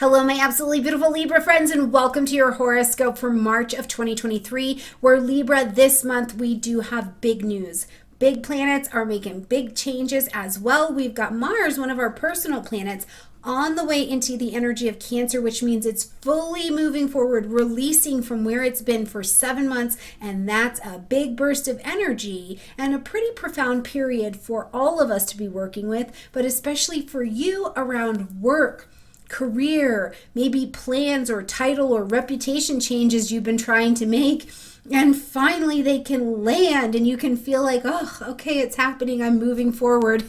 Hello, my absolutely beautiful Libra friends, and welcome to your horoscope for March of 2023, where Libra, this month, we do have big news. Big planets are making big changes as well. We've got Mars, one of our personal planets, on the way into the energy of Cancer, which means it's fully moving forward, releasing from where it's been for 7 months. And that's a big burst of energy and a pretty profound period for all of us to be working with, but especially for you around work, career, maybe plans or title or reputation changes you've been trying to make. And finally they can land and you can feel like, oh, okay, it's happening. I'm moving forward.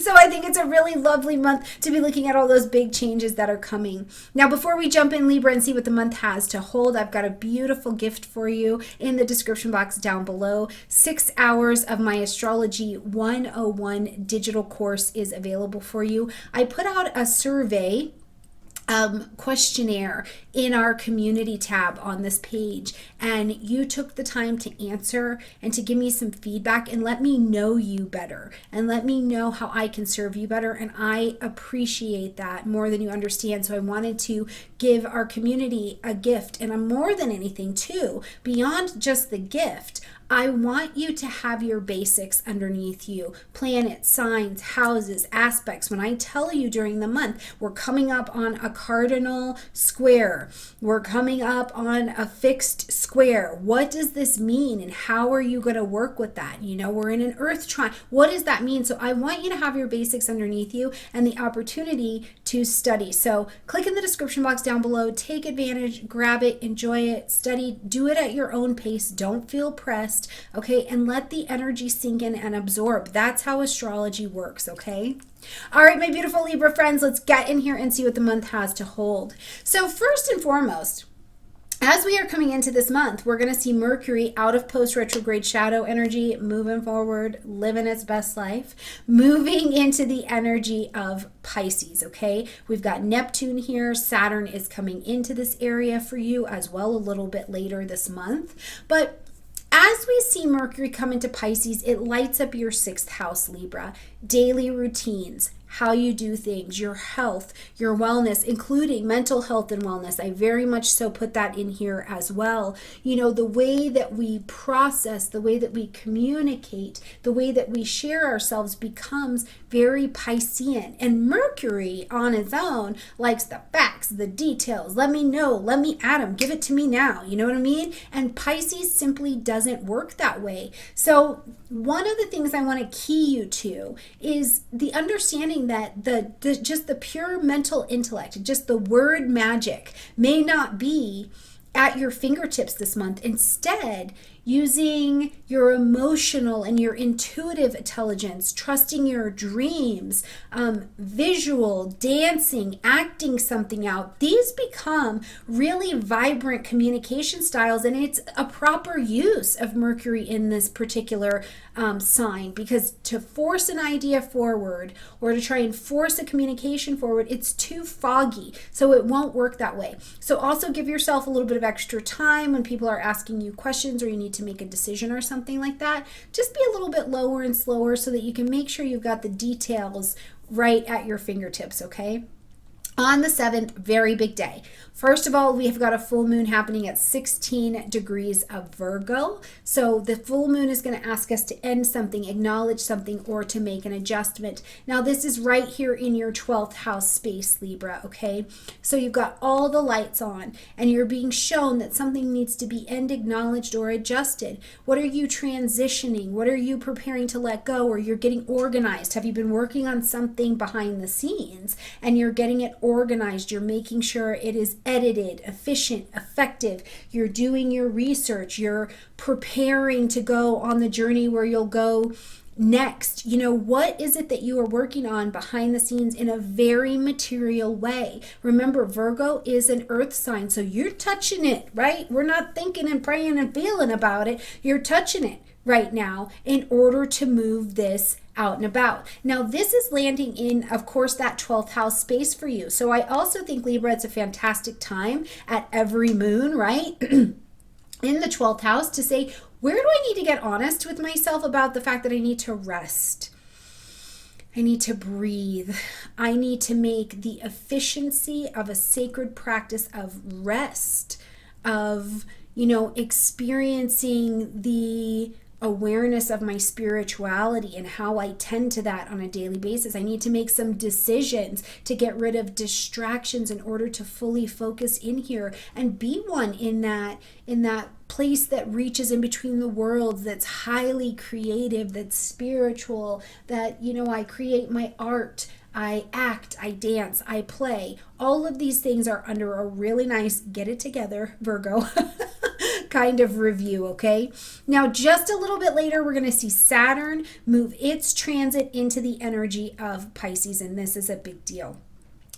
So I think it's a really lovely month to be looking at all those big changes that are coming. Now, before we jump in, Libra, and see what the month has to hold, I've got a beautiful gift for you in the description box down below. 6 hours of my Astrology 101 digital course is available for you. I put out a survey questionnaire in our community tab on this page, and you took the time to answer and to give me some feedback and let me know you better and let me know how I can serve you better, and I appreciate that more than you understand. So I wanted to give our community a gift, and more than anything too, beyond just the gift, I want you to have your basics underneath you. Planets, signs, houses, aspects. When I tell you during the month, we're coming up on a cardinal square. We're coming up on a fixed square. What does this mean and how are you going to work with that? You know, we're in an earth trine. What does that mean? So I want you to have your basics underneath you and the opportunity to study. So click in the description box down below, take advantage, grab it, enjoy it, study, do it at your own pace. Don't feel pressed. Okay, and let the energy sink in and absorb. That's how astrology works, okay? All right, my beautiful Libra friends, let's get in here and see what the month has to hold. So first and foremost, as we are coming into this month, we're going to see Mercury out of post-retrograde shadow energy, moving forward, living its best life, moving into the energy of Pisces, okay? We've got Neptune here. Saturn is coming into this area for you as well a little bit later this month. But as we see Mercury come into Pisces, it lights up your 6th house, Libra. Daily routines, how you do things, your health, your wellness, including mental health and wellness. I very much so put that in here as well. You know, the way that we process, the way that we communicate, the way that we share ourselves becomes very Piscean. And Mercury on its own likes the facts, the details. Let me know, let me at 'em, give it to me now. You know what I mean? And Pisces simply doesn't work that way. So one of the things I want to key you to is the understanding that just the pure mental intellect, just the word magic may not be at your fingertips this month. Instead, using your emotional and your intuitive intelligence, trusting your dreams, visual, dancing, acting something out, these become really vibrant communication styles, and it's a proper use of Mercury in this particular sign, because to force an idea forward or to try and force a communication forward, it's too foggy, so it won't work that way. So also give yourself a little bit of extra time when people are asking you questions or you need to make a decision or something like that. Just be a little bit lower and slower so that you can make sure you've got the details right at your fingertips, okay? On the 7th, very big day. First of all, we have got a full moon happening at 16 degrees of Virgo. So the full moon is going to ask us to end something, acknowledge something, or to make an adjustment. Now, this is right here in your 12th house space, Libra, okay? So you've got all the lights on, and you're being shown that something needs to be acknowledged or adjusted. What are you transitioning? What are you preparing to let go, or you're getting organized? Have you been working on something behind the scenes, and you're getting it organized? You're making sure it is edited, efficient, effective. You're doing your research. You're preparing to go on the journey where you'll go next. You know, what is it that you are working on behind the scenes in a very material way? Remember, Virgo is an earth sign, so you're touching it, right? We're not thinking and praying and feeling about it. You're touching it right now in order to move this out and about. Now, this is landing in, of course, that 12th house space for you. So I also think, Libra, it's a fantastic time at every moon, right? In the 12th house to say, where do I need to get honest with myself about the fact that I need to rest? I need to breathe. I need to make the efficiency of a sacred practice of rest, of, experiencing the awareness of my spirituality and how I tend to that on a daily basis. I need to make some decisions to get rid of distractions in order to fully focus in here and be one in that place that reaches in between the worlds, that's highly creative, that's spiritual, that I create my art, I act, I dance, I play. All of these things are under a really nice get it together, Virgo, kind of review, okay? Now, just a little bit later, we're going to see Saturn move its transit into the energy of Pisces, and this is a big deal.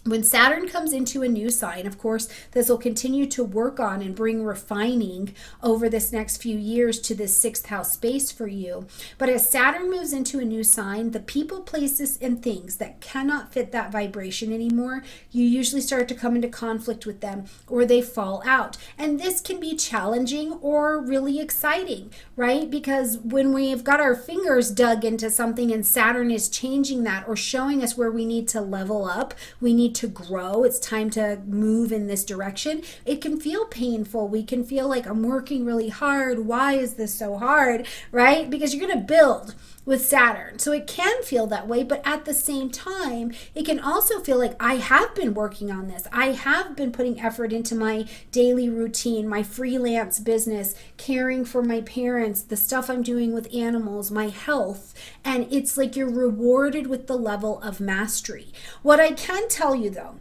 When Saturn comes into a new sign, of course, this will continue to work on and bring refining over this next few years to this 6th house space for you. But as Saturn moves into a new sign, the people, places, and things that cannot fit that vibration anymore, you usually start to come into conflict with them or they fall out. And this can be challenging or really exciting, right? Because when we've got our fingers dug into something and Saturn is changing that or showing us where we need to level up, we need to grow, it's time to move in this direction, it can feel painful. We can feel like, I'm working really hard. Why is this so hard, right? Because you're going to build with Saturn. So it can feel that way, but at the same time, it can also feel like, I have been working on this. I have been putting effort into my daily routine, my freelance business, caring for my parents, the stuff I'm doing with animals, my health. And it's like you're rewarded with the level of mastery. What I can tell you though,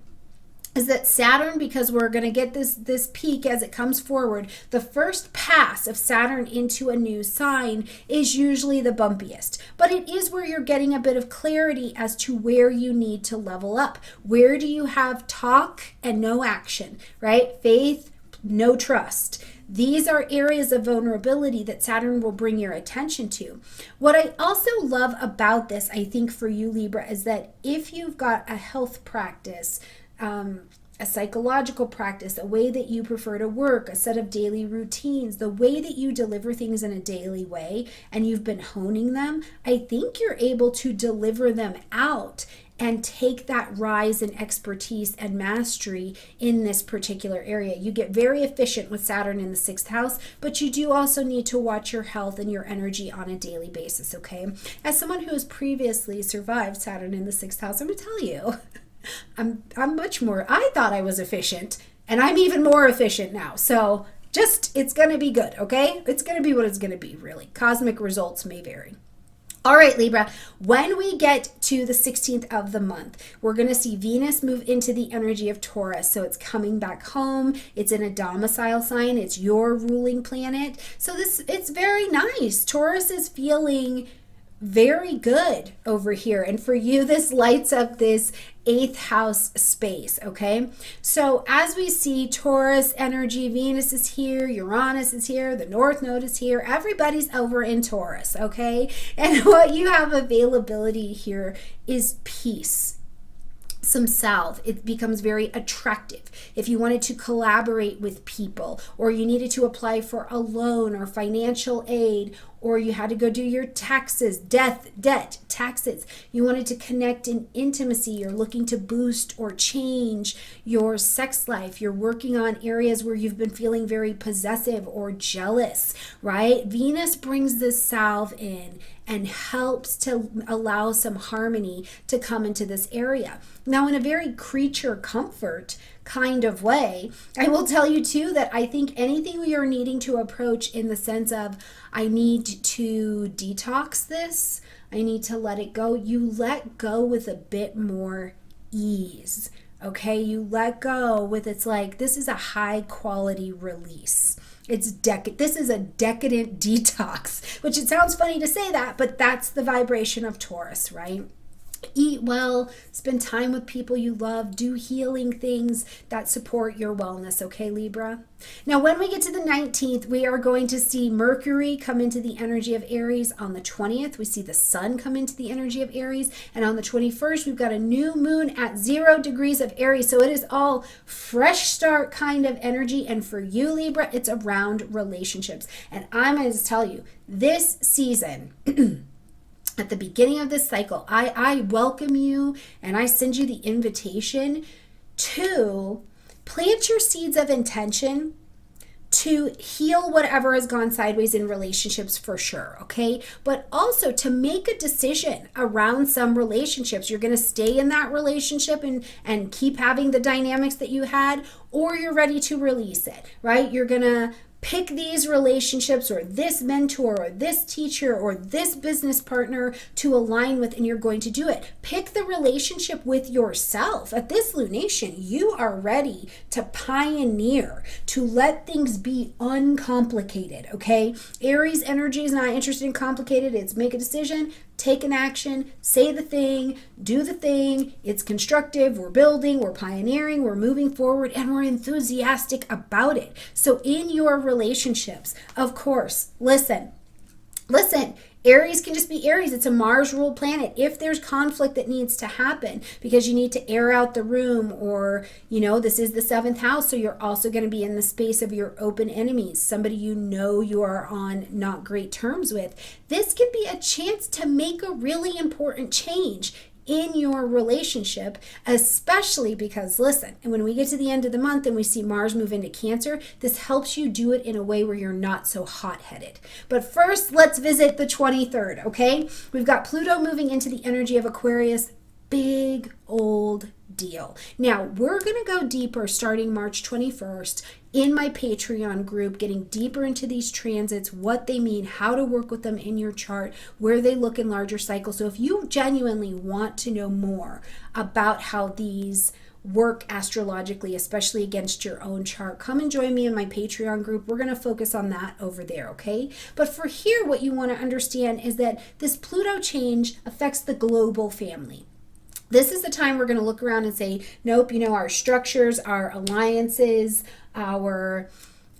is that Saturn, because we're going to get this peak as it comes forward, the first pass of Saturn into a new sign is usually the bumpiest. But it is where you're getting a bit of clarity as to where you need to level up. Where do you have talk and no action, right? Faith, no trust. These are areas of vulnerability that Saturn will bring your attention to. What I also love about this, I think for you, Libra, is that if you've got a health practice, a psychological practice, a way that you prefer to work, a set of daily routines, the way that you deliver things in a daily way, and you've been honing them, I think you're able to deliver them out and take that rise in expertise and mastery in this particular area. You get very efficient with Saturn in the 6th house, but you do also need to watch your health and your energy on a daily basis, okay? As someone who has previously survived Saturn in the 6th house, I'm going to tell you, I'm much more, I thought I was efficient, and I'm even more efficient now. So it's going to be good, okay? It's going to be what it's going to be, really. Cosmic results may vary. All right, Libra, when we get to the 16th of the month, we're going to see Venus move into the energy of Taurus. So it's coming back home. It's in a domicile sign. It's your ruling planet. So it's very nice. Taurus is feeling very good over here. And for you, this lights up this 8th house space, okay? So as we see Taurus energy, Venus is here, Uranus is here, the North Node is here, everybody's over in Taurus, okay? And what you have availability here is peace. Some salve. It becomes very attractive. If you wanted to collaborate with people, or you needed to apply for a loan or financial aid, or you had to go do your taxes, debt, taxes. You wanted to connect in intimacy. You're looking to boost or change your sex life. You're working on areas where you've been feeling very possessive or jealous, right? Venus brings this salve in and helps to allow some harmony to come into this area. Now, in a very creature comfort kind of way, I will tell you too that I think anything we are needing to approach in the sense of, I need to detox this, I need to let it go, you let go with a bit more ease, okay? You let go with, it's like, this is a high quality release. This is a decadent detox, which it sounds funny to say that, but that's the vibration of Taurus, right? Eat well, spend time with people you love, do healing things that support your wellness, okay, Libra? Now, when we get to the 19th, we are going to see Mercury come into the energy of Aries. On the 20th, we see the Sun come into the energy of Aries. And on the 21st, we've got a new moon at 0 degrees of Aries. So it is all fresh start kind of energy. And for you, Libra, it's around relationships. And I'm going to tell you, this season at the beginning of this cycle, I welcome you and I send you the invitation to plant your seeds of intention to heal whatever has gone sideways in relationships for sure, okay? But also to make a decision around some relationships. You're going to stay in that relationship and keep having the dynamics that you had, or you're ready to release it, right? You're going to pick these relationships or this mentor or this teacher or this business partner to align with, and you're going to do it. Pick the relationship with yourself. At this lunation, you are ready to pioneer, to let things be uncomplicated, okay? Aries energy is not interested in complicated. It's make a decision, take an action, say the thing, do the thing. It's constructive. We're building, we're pioneering, we're moving forward, and we're enthusiastic about it. So in your relationships, of course, listen, Aries can just be Aries. It's a Mars ruled planet. If there's conflict that needs to happen because you need to air out the room, or, this is the 7th house, so you're also going to be in the space of your open enemies, somebody you are on not great terms with. This can be a chance to make a really important change in your relationship, especially because, listen, and when we get to the end of the month and we see Mars move into Cancer, this helps you do it in a way where you're not so hot-headed. But first, let's visit the 23rd, okay? We've got Pluto moving into the energy of Aquarius. Big old deal. Now, we're going to go deeper starting March 21st in my Patreon group, getting deeper into these transits, what they mean, how to work with them in your chart, where they look in larger cycles. So if you genuinely want to know more about how these work astrologically, especially against your own chart, come and join me in my Patreon group. We're going to focus on that over there, okay? But for here, what you want to understand is that this Pluto change affects the global family. This is the time we're going to look around and say, nope, our structures, our alliances, our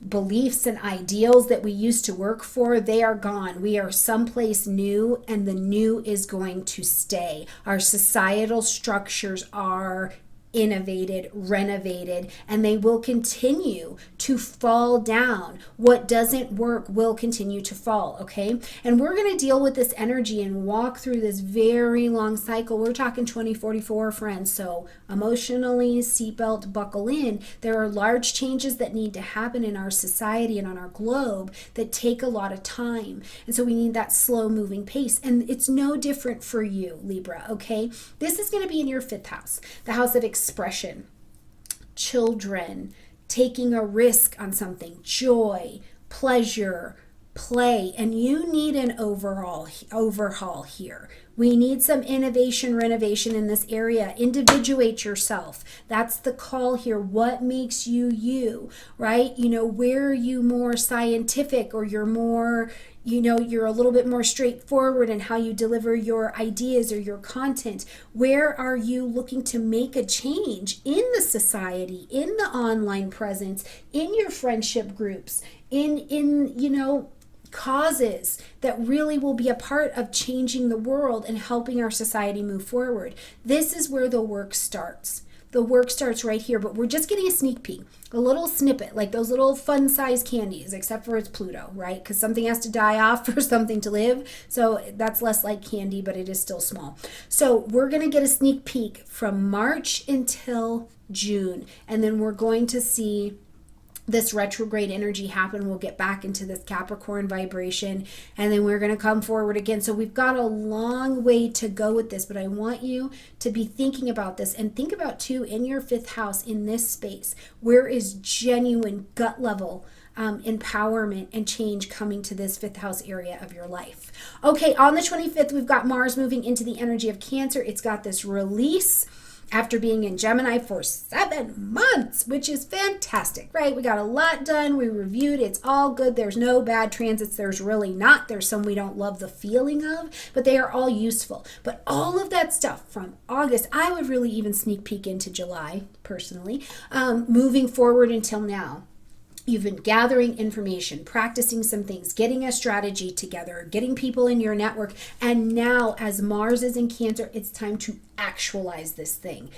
beliefs and ideals that we used to work for, they are gone. We are someplace new, and the new is going to stay. Our societal structures are innovated, renovated, and they will continue to fall down. What doesn't work will continue to fall, okay? And we're going to deal with this energy and walk through this very long cycle. We're talking 2044, friends. So emotionally, seatbelt, buckle in. There are large changes that need to happen in our society and on our globe that take a lot of time. And so we need that slow moving pace. And it's no different for you, Libra, okay? This is going to be in your 5th house, the house of expression, children, taking a risk on something, joy, pleasure, play, and you need an overhaul here. We need some innovation, renovation in this area. Individuate yourself. That's the call here. What makes you you, right? Where are you more scientific, or you're more, you're a little bit more straightforward in how you deliver your ideas or your content? Where are you looking to make a change in the society, in the online presence, in your friendship groups, in causes that really will be a part of changing the world and helping our society move forward? This is where the work starts. The work starts right here, but we're just getting a sneak peek, a little snippet, like those little fun-sized candies, except for it's Pluto, right? Because something has to die off for something to live. So that's less like candy, but it is still small. So we're going to get a sneak peek from March until June, and then we're going to see this retrograde energy happen. We'll get back into this Capricorn vibration, and then we're going to come forward again. So we've got a long way to go with this, but I want you to be thinking about this, and think about too, in your 5th house, in this space, where is genuine gut level empowerment and change coming to this 5th house area of your life. Okay, on the 25th, we've got Mars moving into the energy of Cancer. It's got this release after being in Gemini for 7 months, which is fantastic, right? We got a lot done. We reviewed. It's all good. There's no bad transits. There's really not. There's some we don't love the feeling of, but they are all useful. But all of that stuff from August, I would really even sneak peek into July, personally, moving forward until now. You've been gathering information, practicing some things, getting a strategy together, getting people in your network. And now, as Mars is in Cancer, it's time to actualize this thing.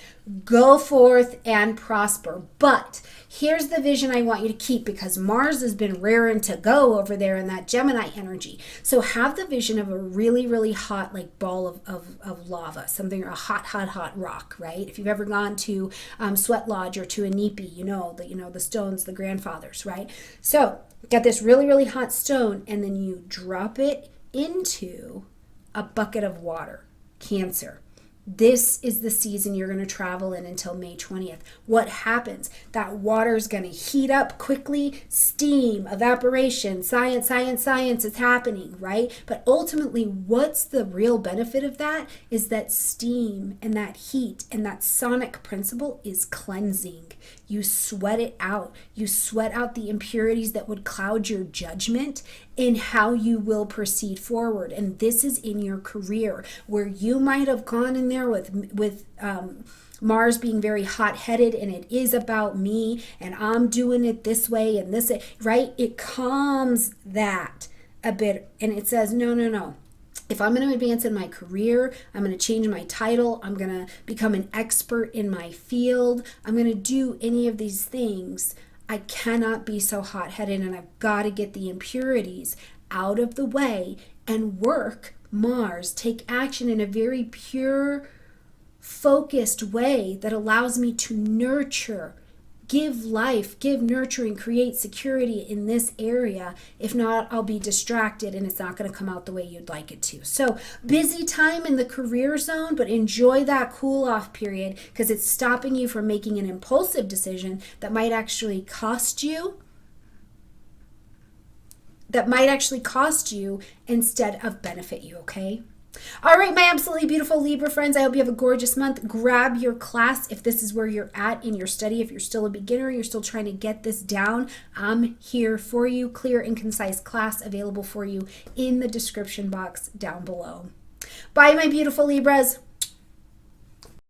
Go forth and prosper. But here's the vision I want you to keep, because Mars has been raring to go over there in that Gemini energy. So have the vision of a really, really hot, like, ball of lava, something, or a hot rock, right? If you've ever gone to Sweat Lodge or to a Nipi, the stones, the grandfathers, right? So get this really, really hot stone, and then you drop it into a bucket of water. Cancer. This is the season you're going to travel in until May 20th. What happens? That water is going to heat up quickly. Steam, evaporation, science is happening, right? But ultimately, what's the real benefit of that is that steam and that heat and that sonic principle is cleansing. You sweat it out. You sweat out the impurities that would cloud your judgment in how you will proceed forward. And this is in your career, where you might have gone in there with Mars being very hot-headed, and it is about me, and I'm doing it this way and this, right? It calms that a bit, and it says, no. If I'm going to advance in my career, I'm going to change my title, I'm going to become an expert in my field, I'm going to do any of these things, I cannot be so hot-headed, and I've got to get the impurities out of the way and work Mars, take action in a very pure, focused way that allows me to nurture, give life, give nurturing, create security in this area. If not, I'll be distracted and it's not going to come out the way you'd like it to. So busy time in the career zone, but enjoy that cool off period, because it's stopping you from making an impulsive decision that might actually cost you. Instead of benefit you, okay? All right, my absolutely beautiful Libra friends, I hope you have a gorgeous month. Grab your class if this is where you're at in your study. If you're still a beginner, you're still trying to get this down, I'm here for you. Clear and concise class available for you in the description box down below. Bye, my beautiful Libras.